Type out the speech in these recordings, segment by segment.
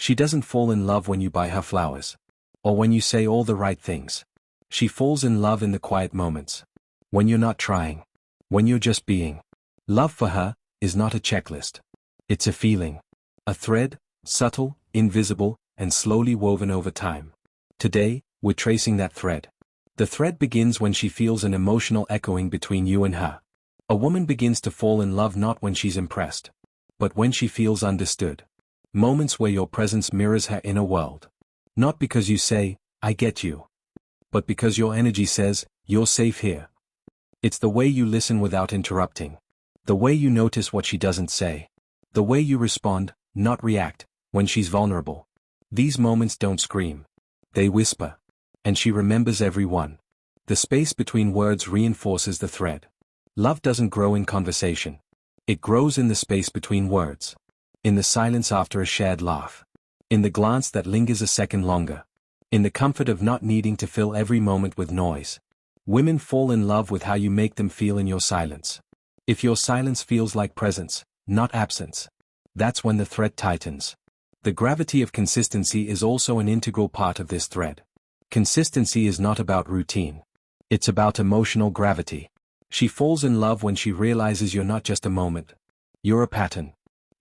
She doesn't fall in love when you buy her flowers. Or when you say all the right things. She falls in love in the quiet moments. When you're not trying. When you're just being. Love for her is not a checklist. It's a feeling. A thread, subtle, invisible, and slowly woven over time. Today, we're tracing that thread. The thread begins when she feels an emotional echoing between you and her. A woman begins to fall in love not when she's impressed, but when she feels understood. Moments where your presence mirrors her inner world. Not because you say, I get you. But because your energy says, you're safe here. It's the way you listen without interrupting. The way you notice what she doesn't say. The way you respond, not react, when she's vulnerable. These moments don't scream. They whisper. And she remembers every one. The space between words reinforces the thread. Love doesn't grow in conversation. It grows in the space between words. In the silence after a shared laugh. In the glance that lingers a second longer. In the comfort of not needing to fill every moment with noise. Women fall in love with how you make them feel in your silence. If your silence feels like presence, not absence, that's when the thread tightens. The gravity of consistency is also an integral part of this thread. Consistency is not about routine. It's about emotional gravity. She falls in love when she realizes you're not just a moment. You're a pattern.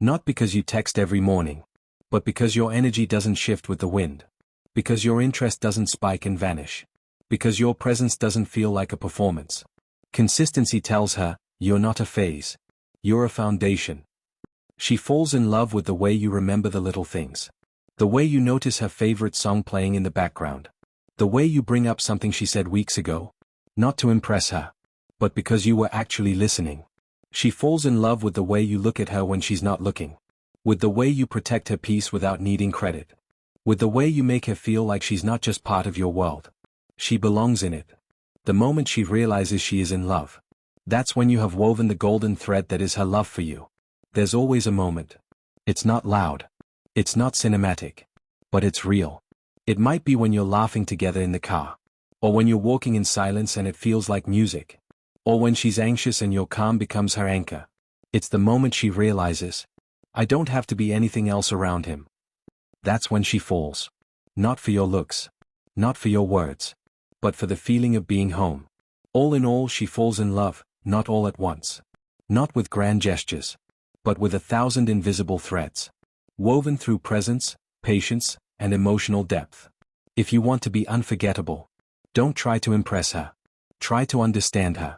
Not because you text every morning, but because your energy doesn't shift with the wind. Because your interest doesn't spike and vanish. Because your presence doesn't feel like a performance. Consistency tells her, you're not a phase. You're a foundation. She falls in love with the way you remember the little things. The way you notice her favorite song playing in the background. The way you bring up something she said weeks ago. Not to impress her, but because you were actually listening. She falls in love with the way you look at her when she's not looking. With the way you protect her peace without needing credit. With the way you make her feel like she's not just part of your world. She belongs in it. The moment she realizes she is in love. That's when you have woven the golden thread that is her love for you. There's always a moment. It's not loud. It's not cinematic. But it's real. It might be when you're laughing together in the car. Or when you're walking in silence and it feels like music. Or when she's anxious and your calm becomes her anchor. It's the moment she realizes, I don't have to be anything else around him. That's when she falls. Not for your looks. Not for your words. But for the feeling of being home. All in all, she falls in love, not all at once. Not with grand gestures. But with 1,000 invisible threads. Woven through presence, patience, and emotional depth. If you want to be unforgettable, don't try to impress her. Try to understand her.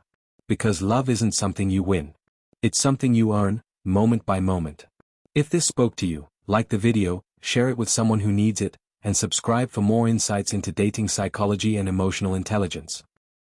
Because love isn't something you win. It's something you earn, moment by moment. If this spoke to you, like the video, share it with someone who needs it, and subscribe for more insights into dating psychology and emotional intelligence.